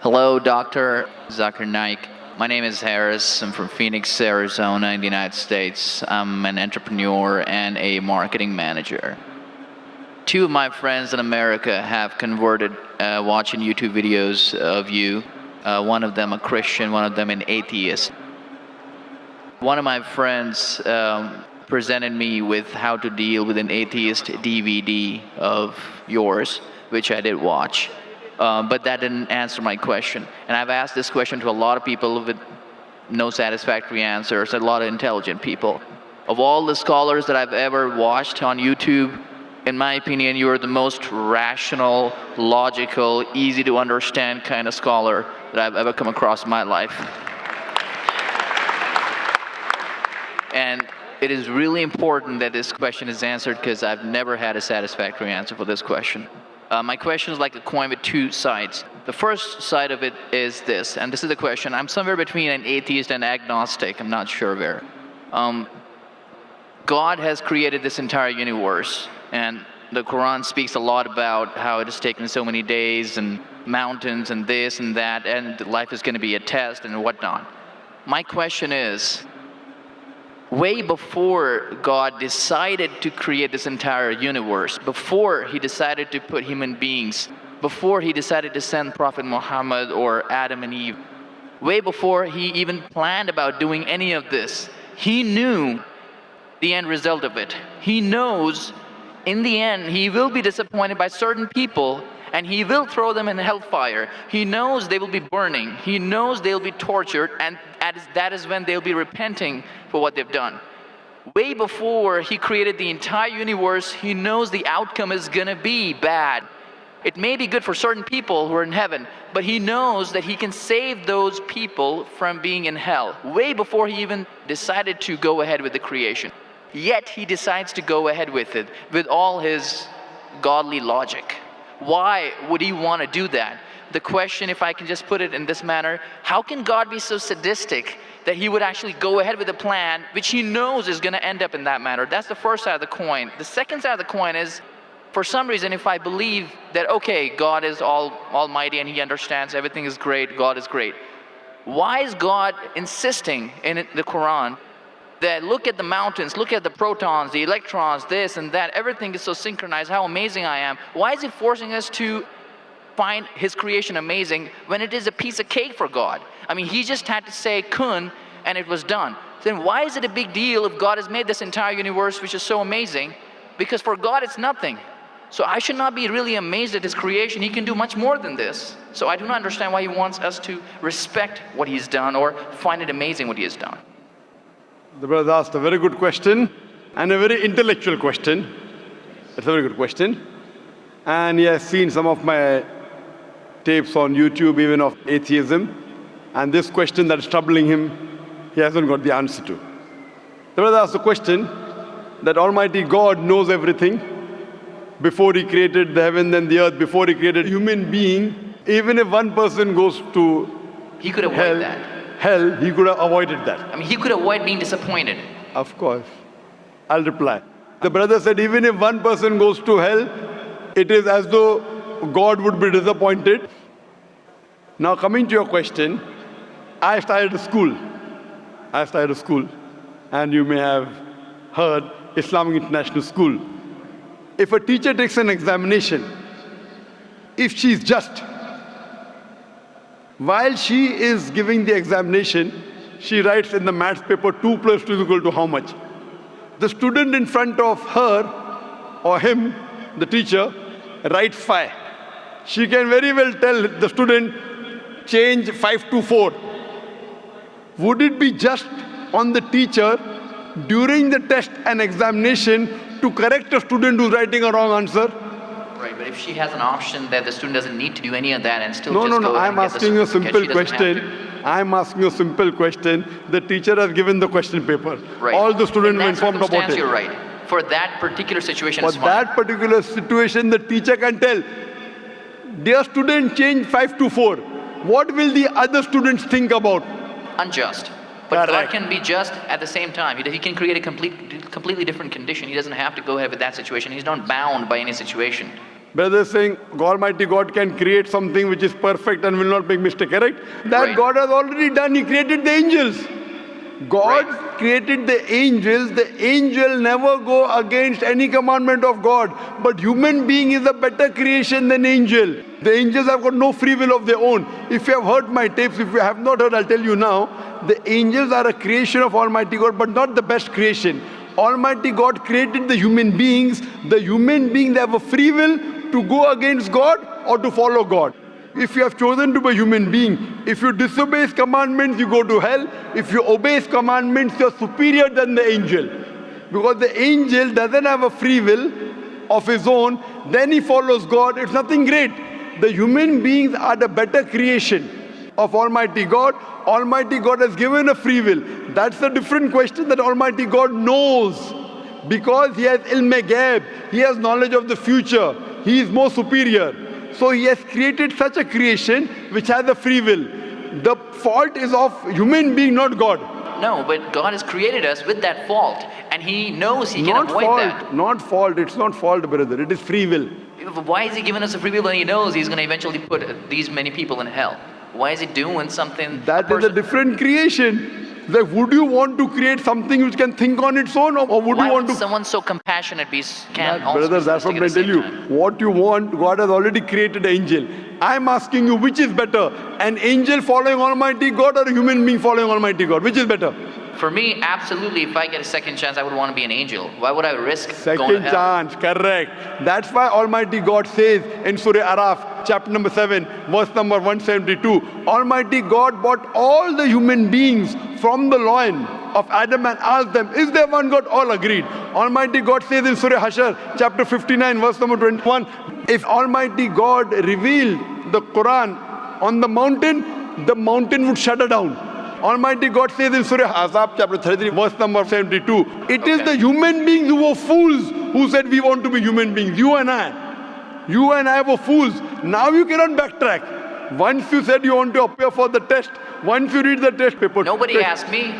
Hello, Dr. Zakir Naik. My name is Harris. I'm from Phoenix, Arizona, in the United States. I'm an entrepreneur and a marketing manager. Two of my friends in America have converted watching YouTube videos of you. One of them a Christian, one of them an atheist. One of my friends presented me with how to deal with an atheist DVD of yours, which I did watch. But that didn't answer my question. And I've asked this question to a lot of people with no satisfactory answers, a lot of intelligent people. Of all the scholars that I've ever watched on YouTube, in my opinion, you are the most rational, logical, easy to understand kind of scholar that I've ever come across in my life. And it is really important that this question is answered because I've never had a satisfactory answer for this question. My question is like a coin with two sides. The first side of it is this, and this is the question. I'm somewhere between an atheist and agnostic. I'm not sure where. God has created this entire universe, and the Quran speaks a lot about how it has taken so many days and mountains and this and that, and life is going to be a test and whatnot. My question is, way before God decided to create this entire universe, before he decided to put human beings, before he decided to send Prophet Muhammad or Adam and Eve, way before he even planned about doing any of this, he knew the end result of it. He knows in the end he will be disappointed by certain people and he will throw them in hellfire. He knows they will be burning. He knows they'll be tortured, and that is when they'll be repenting for what they've done. Way before he created the entire universe, he knows the outcome is gonna be bad. It may be good for certain people who are in heaven, but he knows that he can save those people from being in hell. Way before he even decided to go ahead with the creation. Yet he decides to go ahead with it, with all his godly logic. Why would he want to do that? The question, if I can just put it in this manner, how can God be so sadistic that he would actually go ahead with a plan which he knows is going to end up in that manner? That's the first side of the coin. The second side of the coin is, for some reason, if I believe that, okay, God is almighty and he understands everything is great, God is great. Why is God insisting in the Quran that look at the mountains, look at the protons, the electrons, this and that, everything is so synchronized, how amazing I am. Why is he forcing us to find his creation amazing when it is a piece of cake for God? I mean, he just had to say kun and it was done. Then why is it a big deal if God has made this entire universe which is so amazing? Because for God it's nothing. So I should not be really amazed at his creation. He can do much more than this. So I do not understand why he wants us to respect what he's done or find it amazing what he has done. The brother asked a very good question and a very intellectual question. It's a very good question. And he has seen some of my tapes on YouTube, even of atheism. And this question that is troubling him, he hasn't got the answer to. The brother asked the question that Almighty God knows everything before he created the heaven and the earth, before he created human being. Even if one person goes to he could avoid that. Hell, he could have avoided that. I mean, he could avoid being disappointed. Of course. I'll reply. The brother said, even if one person goes to hell, it is as though God would be disappointed. Now coming to your question, I started a school. And you may have heard Islamic International School. If a teacher takes an examination, if she is just, while she is giving the examination, she writes in the maths paper 2 plus 2 is equal to how much? The student in front of her or him, the teacher, writes 5. She can very well tell the student, change 5 to 4. Would it be just on the teacher during the test and examination to correct a student who's writing a wrong answer? Right, but if she has an option that the student doesn't need to do any of that and still No, I'm asking a simple question. I'm asking a simple question. The teacher has given the question paper. Right. All the students were informed about it. You're right. For that particular situation, For that particular situation, the teacher can tell, dear student, change 5 to 4. What will the other students think about? Unjust. But God can be just at the same time. He can create a completely different condition. He doesn't have to go ahead with that situation. He's not bound by any situation. Brother is saying Almighty God can create something which is perfect and will not make mistake, correct? That Right. God has already done. He created the angels. God Right. created the angels. The angel never go against any commandment of God. But human being is a better creation than angel. The angels have got no free will of their own. If you have heard my tapes, if you have not heard, I'll tell you now. The angels are a creation of Almighty God, but not the best creation. Almighty God created the human beings. The human beings have a free will to go against God or to follow God. If you have chosen to be a human being, if you disobey His commandments, you go to hell. If you obey His commandments, you're superior than the angel. Because the angel doesn't have a free will of his own, then he follows God. It's nothing great. The human beings are the better creation of Almighty God. Almighty God has given a free will. That's a different question that Almighty God knows. Because He has ilm-e-ghaib, He has knowledge of the future. He is more superior. So He has created such a creation which has a free will. The fault is of human being, not God. No, but God has created us with that fault, and He knows He can Not avoid fault, that. not fault. It's not fault, brother. It is free will. Why is He giving us a free will when He knows He's going to eventually put these many people in hell? Why is He doing something? That is a different creation. Like, would you want to create something which can think on its own, or would Why you want would to? someone so compassionate can also Brother, be that's what sadistic I at the tell you. same time? What you want, God has already created an angel. I'm asking you, which is better? An angel following Almighty God or a human being following Almighty God? Which is better? For me, absolutely, if I get a second chance, I would want to be an angel. Why would I risk going to Second hell? chance, correct. That's why Almighty God says in Surah Araf, chapter number 7, verse number 172, Almighty God brought all the human beings from the loin of Adam and asked them, is there one God? All agreed. Almighty God says in Surah Hashar, chapter 59, verse number 21, if Almighty God revealed the Quran on the mountain would shudder down. Almighty God says in Surah Ahzab, chapter 33, verse number 72, it is the human beings who were fools who said we want to be human beings. You and I were fools. Now you cannot backtrack. Once you said you want to appear for the test, once you read the test paper. Nobody asked me.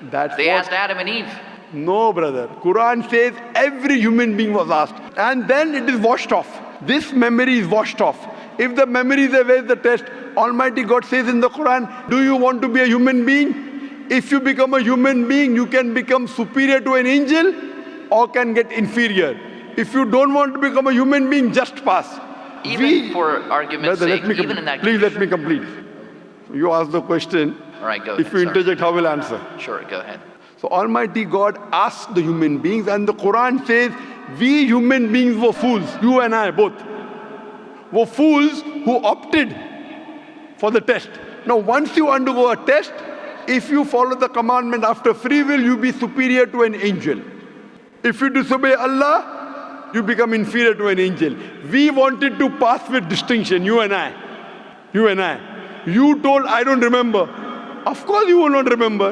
That's They what, asked Adam and Eve. No, brother. Quran says every human being was asked. And then it is washed off. This memory is washed off. If the memory is there, where is the test? Almighty God says in the Quran, do you want to be a human being? If you become a human being, you can become superior to an angel or can get inferior. If you don't want to become a human being, just pass. Even for argument's Brother, sake, even in that please let me condition. complete. You ask the question. All right, go If ahead. you sorry. interject, how will I answer? Sure, go ahead. So Almighty God asked the human beings, and the Quran says, we human beings were fools, you and I both, were fools who opted for the test. Now once you undergo a test, if you follow the commandment after free will, you be superior to an angel. If you disobey Allah, you become inferior to an angel. We wanted to pass with distinction, you and I. You told, I don't remember. Of course you will not remember.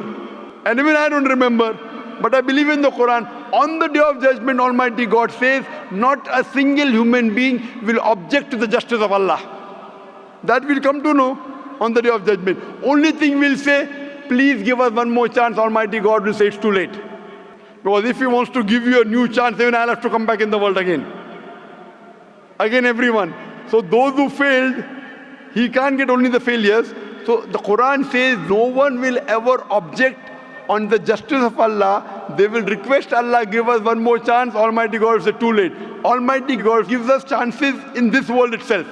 And even I don't remember. But I believe in the Quran. On the day of judgment, Almighty God says, not a single human being will object to the justice of Allah. That we'll come to know on the day of judgment. Only thing we'll say, please give us one more chance. Almighty God will say it's too late. Because if He wants to give you a new chance, even I'll have to come back in the world again. Again, everyone. So those who failed, He can't get only the failures. So the Quran says no one will ever object on the justice of Allah. They will request Allah, give us one more chance. Almighty God will say too late. Almighty God gives us chances in this world itself.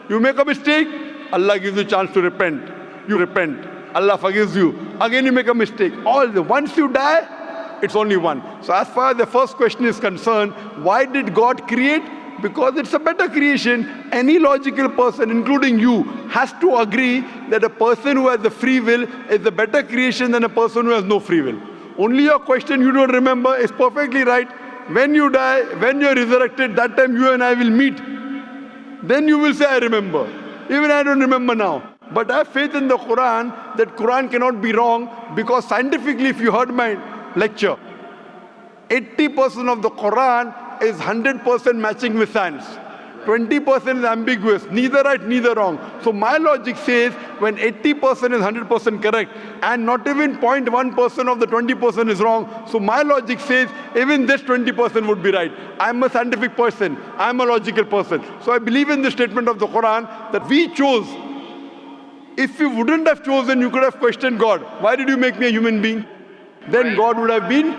You make a mistake, Allah gives you a chance to repent. You repent. Allah forgives you. Again you make a mistake. Once you die, it's only one. So as far as the first question is concerned, why did God create? Because it's a better creation. Any logical person, including you, has to agree that a person who has the free will is a better creation than a person who has no free will. Only your question you don't remember is perfectly right. When you die, when you're resurrected, that time you and I will meet. Then you will say, I remember. Even I don't remember now. But I have faith in the Quran that Quran cannot be wrong, because scientifically, if you heard my lecture, 80% of the Quran is 100% matching with science. 20% is ambiguous, neither right, neither wrong. So my logic says when 80% is 100% correct and not even 0.1% of the 20% is wrong, so my logic says even this 20% would be right. I'm a scientific person, I'm a logical person. So I believe in the statement of the Quran that we chose. If you wouldn't have chosen, you could have questioned God. Why did you make me a human being? Then Right. God would have been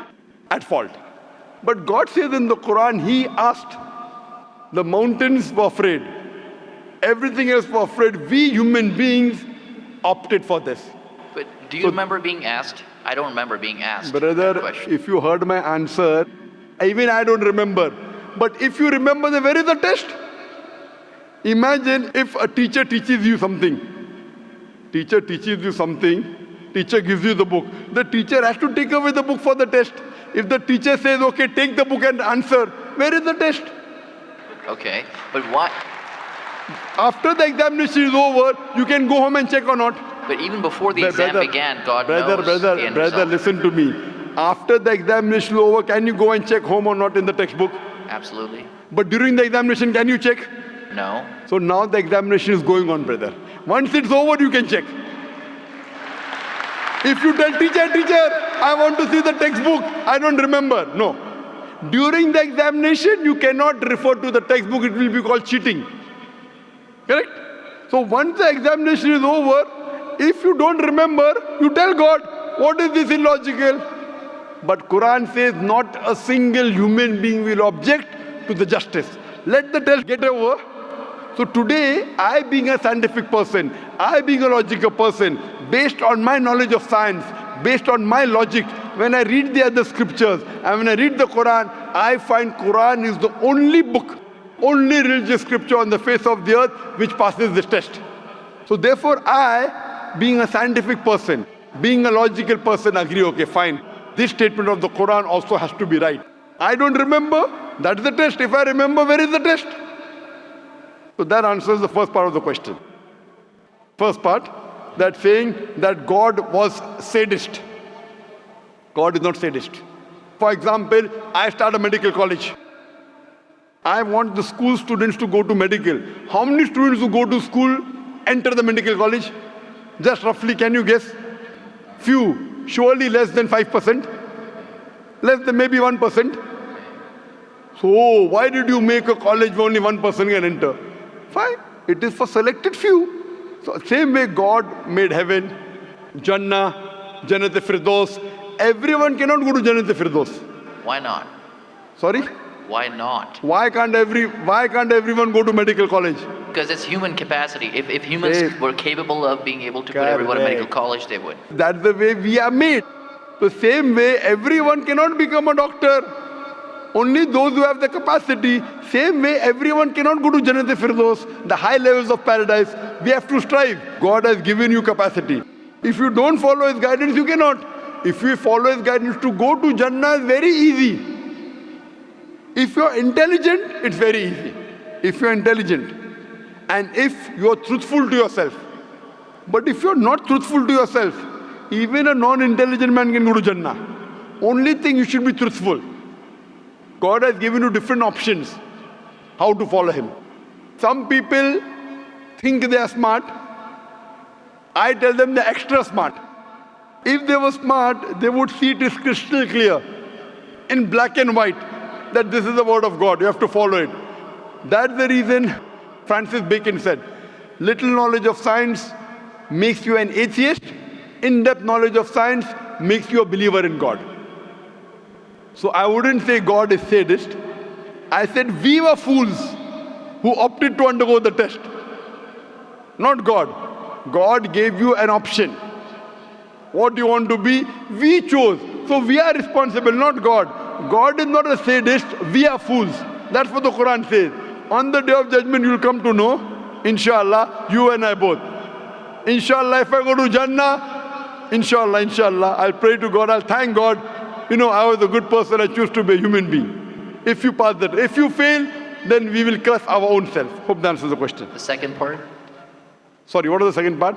at fault. But God says in the Quran, He asked, the mountains were afraid. Everything else was afraid. We human beings opted for this. But do you remember being asked? I don't remember being asked that Brother, question. if you heard my answer, even I don't remember. But if you remember, then where is the test? Imagine if a teacher teaches you something. Teacher teaches you something. Teacher gives you the book. The teacher has to take away the book for the test. If the teacher says, okay, take the book and answer, where is the test? Okay, but why? After the examination is over, you can go home and check or not. But even before the exam began, God knows Brother, the end brother, result. listen to me. After the examination is over, can you go and check home or not in the textbook? Absolutely. But during the examination, can you check? No. So now the examination is going on, brother. Once it's over, you can check. If you tell teacher, I want to see the textbook, I don't remember. No. During the examination, you cannot refer to the textbook, it will be called cheating. Correct? So once the examination is over, if you don't remember, you tell God, what is this illogical? But Quran says not a single human being will object to the justice. Let the test get over. So today, I being a scientific person, I being a logical person, based on my knowledge of science, based on my logic, when I read the other scriptures and when I read the Quran, I find Quran is the only book, only religious scripture on the face of the earth which passes this test. So therefore I, being a scientific person, being a logical person, agree, okay, fine. This statement of the Quran also has to be right. I don't remember, that's the test. If I remember, where is the test? So that answers the first part of the question. First part, that saying that God was sadist. God is not sadist. For example, I start a medical college. I want the school students to go to medical. How many students who go to school enter the medical college? Just roughly, can you guess? Few, surely less than 5%. Less than maybe 1%. So why did you make a college where only 1% can enter? Fine, it is for selected few. So same way God made heaven, Jannah, Jannat-e-Firdaus. Everyone cannot go to Jannat-e-Firdaus. Why not? Sorry? Why not? Why can't everyone go to medical college? Because it's human capacity. If humans Yes. were capable of being able to put everyone in medical Correct. college, they would. That's the way we are made. The same way everyone cannot become a doctor. Only those who have the capacity. Same way everyone cannot go to Jannat-e-Firdaus, the high levels of paradise. We have to strive. God has given you capacity. If you don't follow His guidance, you cannot. If you follow His guidance, to go to Jannah is very easy. If you're intelligent, it's very easy. If you're intelligent and if you're truthful to yourself. But if you're not truthful to yourself, even a non-intelligent man can go to Jannah. Only thing, you should be truthful. God has given you different options how to follow Him. Some people think they are smart. I tell them they're extra smart. If they were smart, they would see it is crystal clear, in black and white, that this is the word of God. You have to follow it. That's the reason Francis Bacon said, little knowledge of science makes you an atheist. In-depth knowledge of science makes you a believer in God. So I wouldn't say God is sadist. I said we were fools who opted to undergo the test. Not God. God gave you an option. What do you want to be? We chose. So we are responsible, not God. God is not a sadist. We are fools. That's what the Quran says. On the day of judgment, you will come to know, inshallah, you and I both. Inshallah, if I go to Jannah, inshallah, I'll pray to God, I'll thank God. You know, I was a good person, I choose to be a human being. If you pass that. If you fail, then we will curse our own self. Hope that answers the question. The second part, Sorry, what was the second part?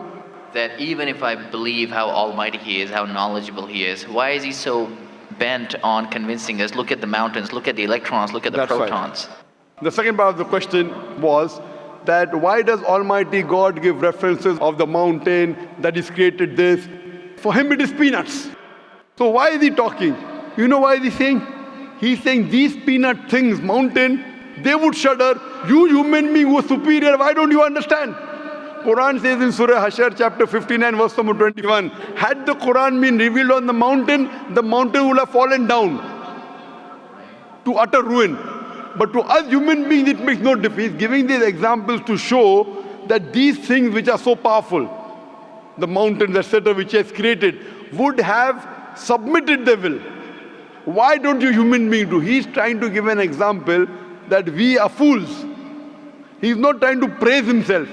that even if I believe how almighty He is, how knowledgeable He is, why is He so bent on convincing us, look at the mountains, look at the electrons, look at the That's right. protons? The second part of the question was that why does Almighty God give references of the mountain that He's created this? For Him it is peanuts. So why is He talking? You know why is He saying? He's saying these peanut things, mountain, they would shudder. You human being who are superior, why don't you understand? Quran says in Surah Hashar chapter 59 verse number 21, had the Quran been revealed on the mountain would have fallen down to utter ruin. But to us human beings it makes no difference. He's giving these examples to show that these things which are so powerful, the mountains etc. which He has created, would have submitted their will. Why don't you human beings do? He's trying to give an example that we are fools. He's not trying to praise Himself.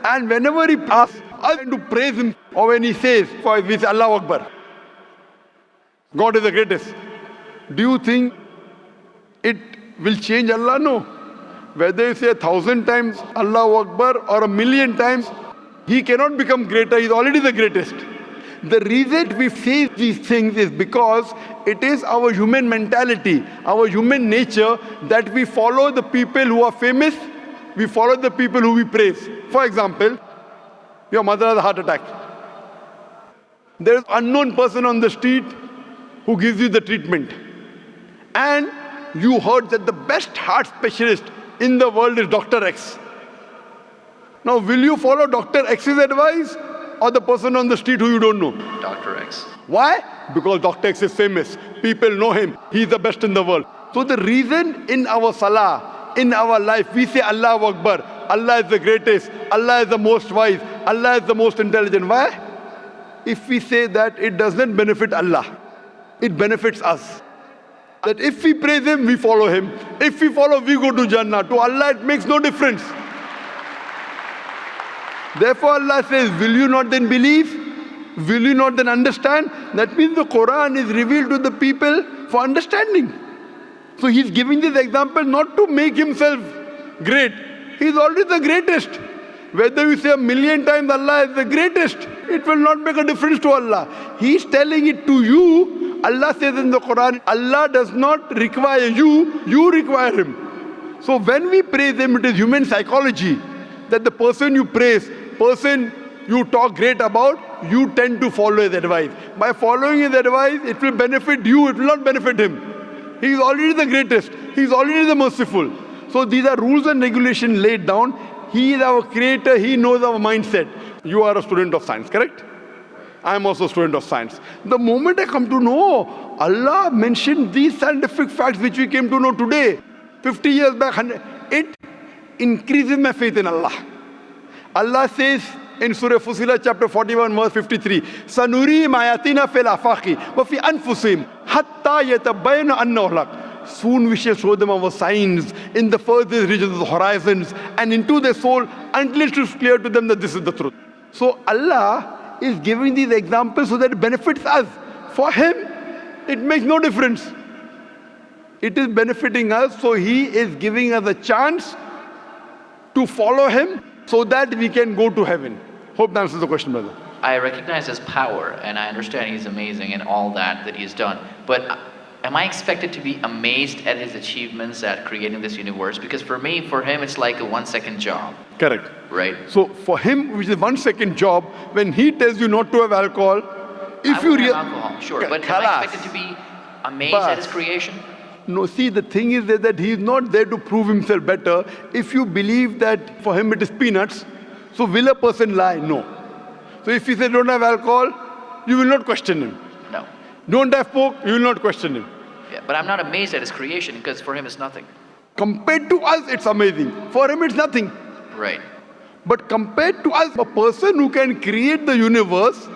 And whenever He asks us to praise Him, or when He says, for we say Allahu Akbar, God is the greatest, do you think it will change Allah? No. Whether you say 1,000 times Allahu Akbar or 1,000,000 times, He cannot become greater. He's already the greatest. The reason we say these things is because it is our human mentality, our human nature, that we follow the people who are famous, we follow the people who we praise. For example, your mother has a heart attack. There is an unknown person on the street who gives you the treatment. And you heard that the best heart specialist in the world is Dr. X. Now, will you follow Dr. X's advice or the person on the street who you don't know? Dr. X. Why? Because Dr. X is famous. People know him. He's the best in the world. So the reason in our salah, in our life, we say Allahu Akbar, Allah is the greatest, Allah is the most wise, Allah is the most intelligent. Why? If we say that, it doesn't benefit Allah. It benefits us. That if we praise Him, we follow Him. If we follow, we go to Jannah. To Allah, it makes no difference. Therefore, Allah says, will you not then believe? Will you not then understand? That means the Quran is revealed to the people for understanding. So He's giving this example not to make Himself great. He's already the greatest. Whether you say 1,000,000 times Allah is the greatest, it will not make a difference to Allah. He's telling it to you. Allah says in the Quran, Allah does not require you, you require Him. So when we praise Him, it is human psychology that the person you praise, person you talk great about, you tend to follow his advice. By following his advice, it will benefit you, it will not benefit him. He is already the greatest. He is already the merciful. So these are rules and regulations laid down. He is our creator. He knows our mindset. You are a student of science, correct? I am also a student of science. The moment I come to know, Allah mentioned these scientific facts which we came to know today, 50 years back, it increases my faith in Allah. Allah says in Surah Fusilat chapter 41 verse 53, Sanuri mayatina fil afaqi wa fi anfusihim hatta yatabayyana annahu al-haq. Soon we shall show them our signs in the furthest regions of the horizons and into their soul until it is clear to them that this is the truth. So Allah is giving these examples so that it benefits us. For Him, it makes no difference. It is benefiting us, so He is giving us a chance to follow Him so that we can go to heaven. Hope that answers the question, brother. I recognize His power, and I understand He's amazing and all that He's done. But am I expected to be amazed at His achievements at creating this universe? Because for Him, it's like a 1-second job. Correct. Right? So for Him, which is a 1-second job, when He tells you not to have alcohol, if I you won't have alcohol, sure. But am I expected to be amazed at His creation? No, see, the thing is that He is not there to prove Himself better. If you believe that for Him it is peanuts, so will a person lie? No. So if He says don't have alcohol, you will not question Him. No. Don't have pork, you will not question Him. Yeah, but I'm not amazed at His creation because for Him it's nothing. Compared to us, it's amazing. For Him, it's nothing. Right. But compared to us, a person who can create the universe,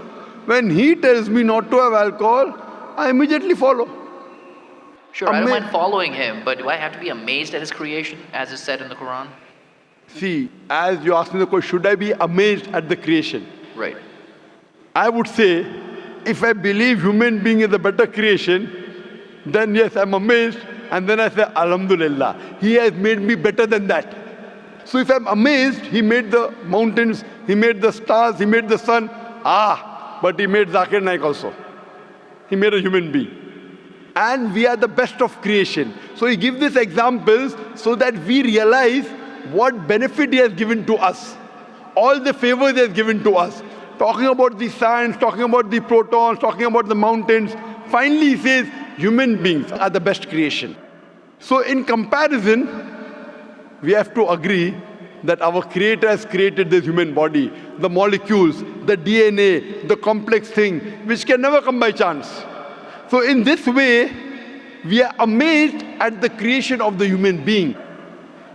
when He tells me not to have alcohol, I immediately follow. Sure, I don't mind following Him, but do I have to be amazed at His creation, as is said in the Quran? See, as you asked me the question, should I be amazed at the creation? Right. I would say, if I believe human being is a better creation, then yes, I'm amazed, and then I say, Alhamdulillah, He has made me better than that. So if I'm amazed, He made the mountains, He made the stars, He made the sun, but He made Zakir Naik also. He made a human being. and we are the best of creation. So he gives these examples so that we realize what benefit he has given to us, all the favors he has given to us. Talking about the sands, talking about the protons, talking about the mountains. Finally he says human beings are the best creation. So in comparison, we have to agree that our Creator has created this human body, the molecules, the DNA, the complex thing, which can never come by chance. So in this way, we are amazed at the creation of the human being.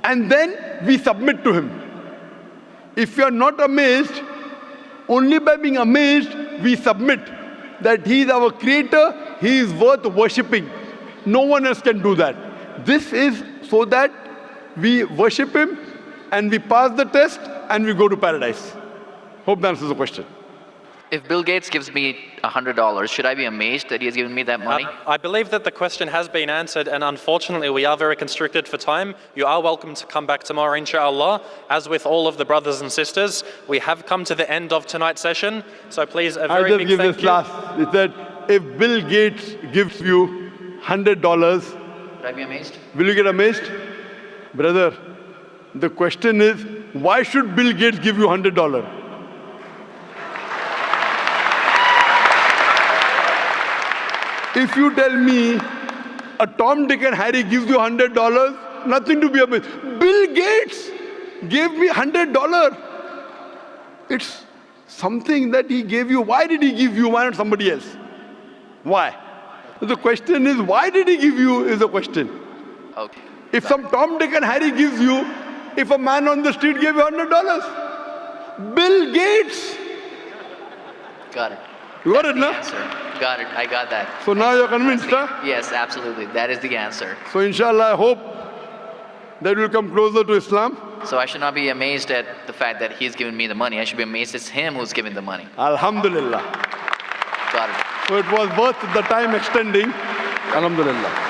And then we submit to Him. If we are not amazed, only by being amazed, we submit that He is our Creator, He is worth worshipping. No one else can do that. This is so that we worship Him, and we pass the test, and we go to paradise. Hope that answers the question. If Bill Gates gives me $100, should I be amazed that he has given me that money? I believe that the question has been answered, and unfortunately we are very constricted for time. You are welcome to come back tomorrow, inshallah. As with all of the brothers and sisters, we have come to the end of tonight's session, so please a very big thank you. I'll just give this last. It said, if Bill Gates gives you $100, Should I be amazed? will you get amazed? Brother, the question is, why should Bill Gates give you $100? If you tell me a Tom, Dick and Harry gives you $100, nothing to be amazed. Bill Gates gave me $100. It's something that he gave you. Why did he give you? Why not somebody else? Why? The question is, why did he give you is the question. Okay. If some Tom, Dick and Harry gives you, if a man on the street gave you $100, Bill Gates. Got it. You got That's it, the no? answer. Got it. I got that. So now you're convinced, huh? Yes, absolutely. That is the answer. So inshallah, I hope that we'll come closer to Islam. So I should not be amazed at the fact that he's given me the money. I should be amazed it's him who's giving the money. Alhamdulillah. Got it. So it was worth the time extending. Alhamdulillah.